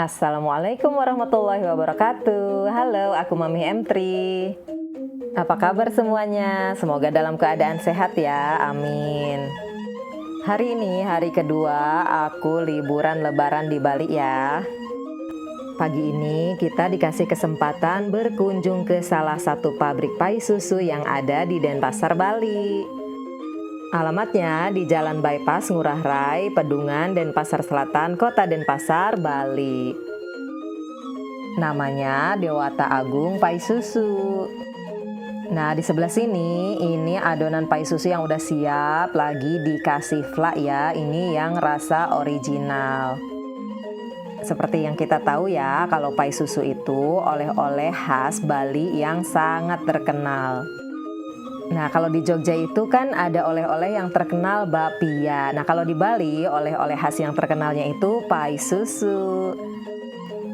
Assalamualaikum warahmatullahi wabarakatuh. Halo, aku Mami M3. Apa kabar semuanya? Semoga dalam keadaan sehat ya, amin. Hari ini hari kedua aku liburan lebaran di Bali ya. Pagi ini kita dikasih kesempatan berkunjung ke salah satu pabrik pai susu yang ada di Denpasar, Bali. Alamatnya di Jalan Bypass Ngurah Rai, Pedungan, Denpasar Selatan, Kota Denpasar, Bali. Namanya Dewata Agung Pai Susu. Nah, di sebelah sini ini adonan pai susu yang udah siap, lagi dikasih fla ya. Ini yang rasa original. Seperti yang kita tahu ya, kalau pai susu itu oleh-oleh khas Bali yang sangat terkenal. Nah, kalau di Jogja itu kan ada oleh-oleh yang terkenal bapia. Nah, kalau di Bali, oleh-oleh khas yang terkenalnya itu pai susu.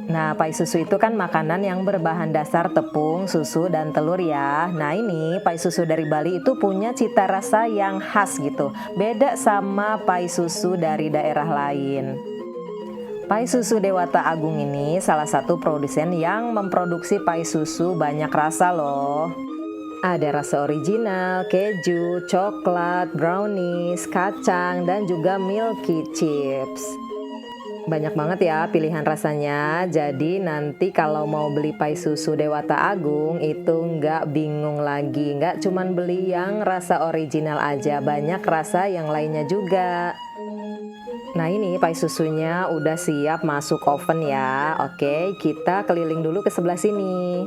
Nah, pai susu itu kan makanan yang berbahan dasar tepung, susu, dan telur ya. Nah, ini pai susu dari Bali itu punya cita rasa yang khas gitu. Beda sama pai susu dari daerah lain. Pai susu Dewata Agung ini salah satu produsen yang memproduksi pai susu banyak rasa loh. Ada rasa original, keju, coklat, brownies, kacang, dan juga milky chips. Banyak banget ya pilihan rasanya, jadi nanti kalau mau beli pai susu Dewata Agung itu nggak bingung lagi. Nggak cuman beli yang rasa original aja, banyak rasa yang lainnya juga. Nah, ini pai susunya udah siap masuk oven ya. Oke, kita keliling dulu ke sebelah sini.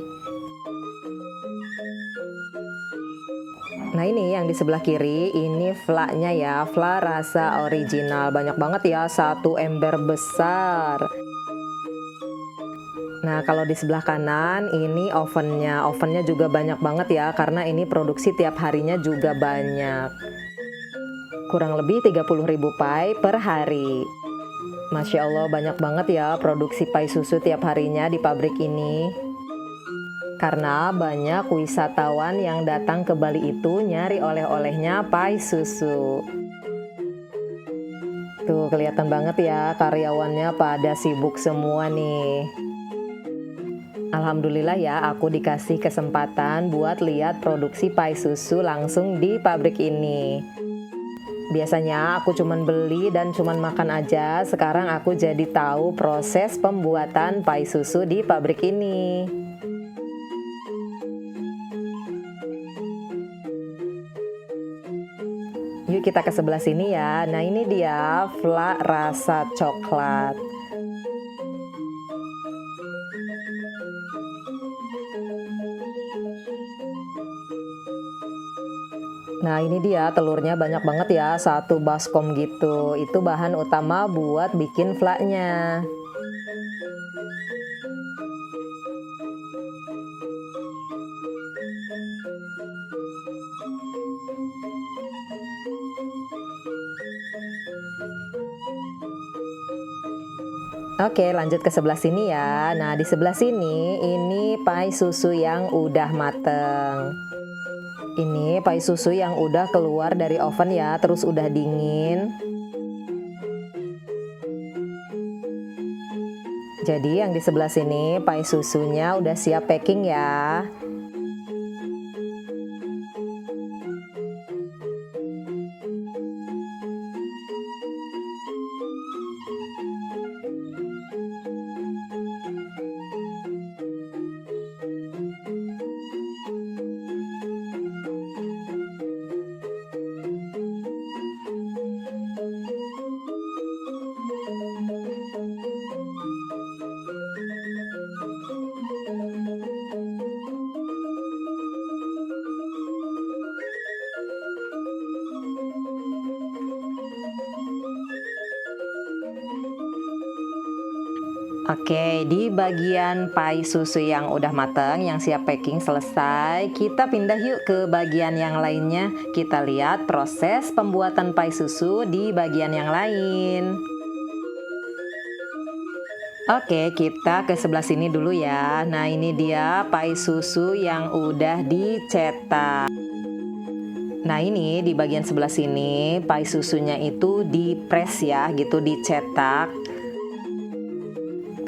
Nah, ini yang di sebelah kiri, ini flanya ya, fla rasa original. Banyak banget ya, satu ember besar. Nah, kalau di sebelah kanan, ini ovennya. Ovennya juga banyak banget ya, karena ini produksi tiap harinya juga banyak. Kurang lebih 30.000 pai per hari. Masya Allah, banyak banget ya produksi pai susu tiap harinya di pabrik ini. Karena banyak wisatawan yang datang ke Bali itu nyari oleh-olehnya pai susu. Tuh, kelihatan banget ya karyawannya pada sibuk semua nih. Alhamdulillah ya, aku dikasih kesempatan buat lihat produksi pai susu langsung di pabrik ini. Biasanya aku cuman beli dan cuman makan aja. Sekarang aku jadi tahu proses pembuatan pai susu di pabrik ini. Yuk kita ke sebelah sini ya. Nah, ini dia fla rasa coklat. Nah, ini dia telurnya banyak banget ya, satu baskom gitu. Itu bahan utama buat bikin flanya. Oke, lanjut ke sebelah sini ya. Nah, di sebelah sini ini pai susu yang udah mateng. Ini pai susu yang udah keluar dari oven ya, terus udah dingin. Jadi yang di sebelah sini pai susunya udah siap packing ya. Oke, di bagian pai susu yang udah mateng, yang siap packing selesai, kita pindah yuk ke bagian yang lainnya. Kita lihat proses pembuatan pai susu di bagian yang lain. Oke, kita ke sebelah sini dulu ya. Nah, ini dia pai susu yang udah dicetak. Nah, ini di bagian sebelah sini, pai susunya itu dipres ya, gitu, dicetak.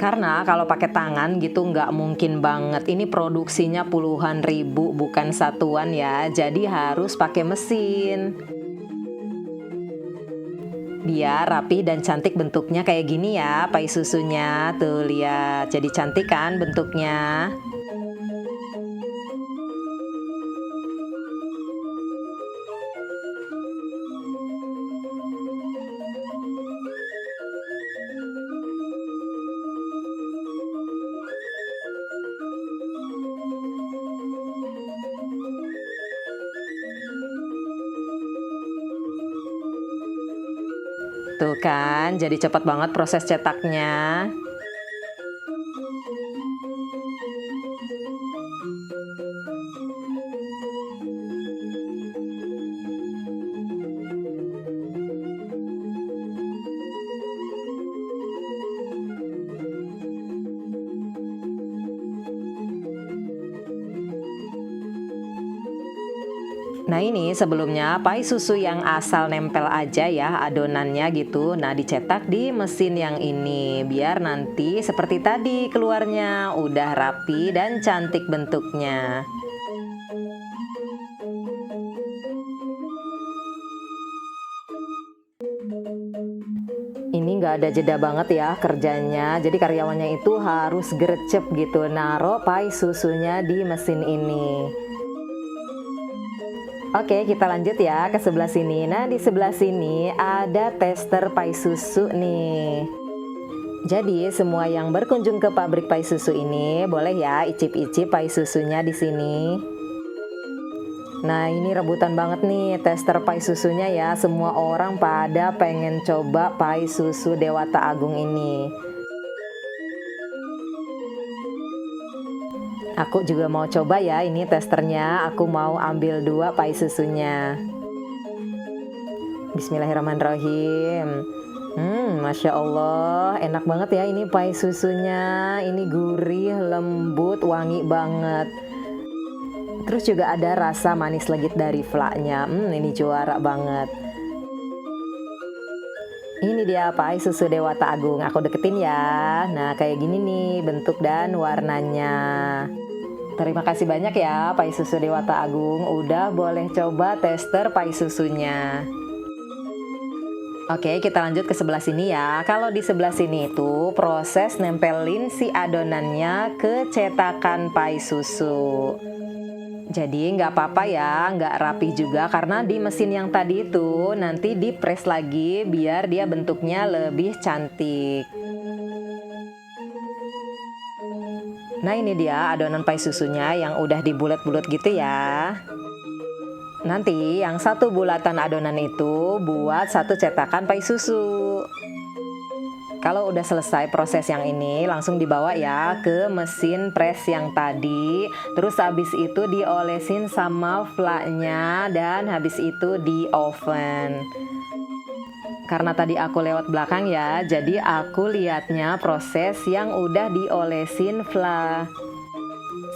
Karena kalau pakai tangan gitu nggak mungkin banget. Ini produksinya puluhan ribu bukan satuan ya. Jadi harus pakai mesin. Biar rapi dan cantik bentuknya kayak gini ya pai susunya. Tuh lihat, jadi cantik kan bentuknya. Tuh kan, jadi cepat banget proses cetaknya. Nah ini sebelumnya pai susu yang asal nempel aja ya adonannya gitu. Nah dicetak di mesin yang ini biar nanti seperti tadi keluarnya udah rapi dan cantik bentuknya. Ini nggak ada jeda banget ya kerjanya. Jadi karyawannya itu harus gercep gitu naro pai susunya di mesin ini. Oke, kita lanjut ya ke sebelah sini. Nah, di sebelah sini ada tester pai susu nih. Jadi, semua yang berkunjung ke pabrik pai susu ini boleh ya icip-icip pai susunya di sini. Nah, ini rebutan banget nih tester pai susunya ya. Semua orang pada pengen coba pai susu Dewata Agung ini. Aku juga mau coba ya ini testernya. Aku mau ambil 2 pai susunya. Bismillahirrahmanirrahim. Masya Allah, enak banget ya ini pai susunya. Ini gurih, lembut, wangi banget. Terus juga ada rasa manis legit dari flaknya. Ini juara banget. Ini dia pai susu Dewata Agung. Aku deketin ya. Nah, kayak gini nih bentuk dan warnanya. Terima kasih banyak ya pai susu Dewata Agung. Udah boleh coba tester pai susunya. Oke, kita lanjut ke sebelah sini ya. Kalau di sebelah sini itu proses nempelin si adonannya ke cetakan pai susu. Jadi nggak apa-apa ya, nggak rapi juga karena di mesin yang tadi itu nanti dipres lagi biar dia bentuknya lebih cantik. Nah ini dia adonan pai susunya yang udah dibulet-bulet gitu ya. Nanti yang satu bulatan adonan itu buat satu cetakan pai susu. Kalau udah selesai proses yang ini langsung dibawa ya ke mesin press yang tadi. Terus habis itu diolesin sama flaknya dan habis itu di oven. Karena tadi aku lewat belakang ya, jadi aku lihatnya proses yang udah diolesin flak.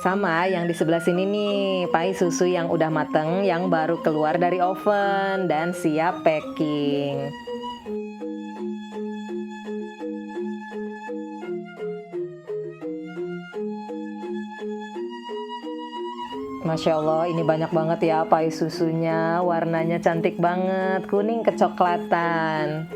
Sama yang di sebelah sini nih, pai susu yang udah mateng yang baru keluar dari oven dan siap packing. Masya Allah, ini banyak banget ya pai susunya, warnanya cantik banget, kuning kecoklatan.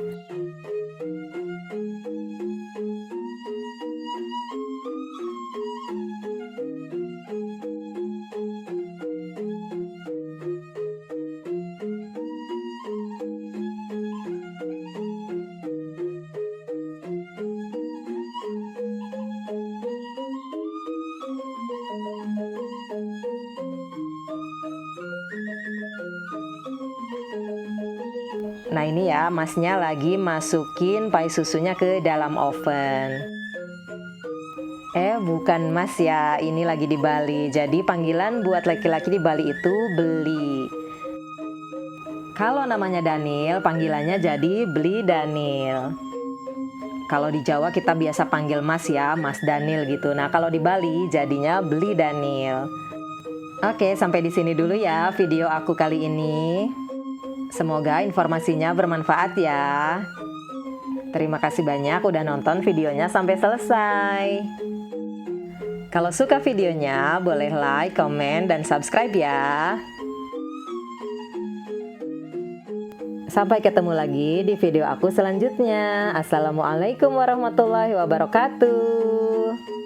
Nah ini ya, masnya lagi masukin pai susunya ke dalam oven. Bukan mas ya, ini lagi di Bali. Jadi panggilan buat laki-laki di Bali itu beli. Kalau namanya Daniel, panggilannya jadi beli Daniel. Kalau di Jawa kita biasa panggil mas ya, mas Daniel gitu. Nah kalau di Bali jadinya beli Daniel. Oke, sampai di sini dulu ya video aku kali ini. Semoga informasinya bermanfaat ya. Terima kasih banyak udah nonton videonya sampai selesai. Kalau suka videonya, boleh like, komen, dan subscribe ya. Sampai ketemu lagi di video aku selanjutnya. Assalamualaikum warahmatullahi wabarakatuh.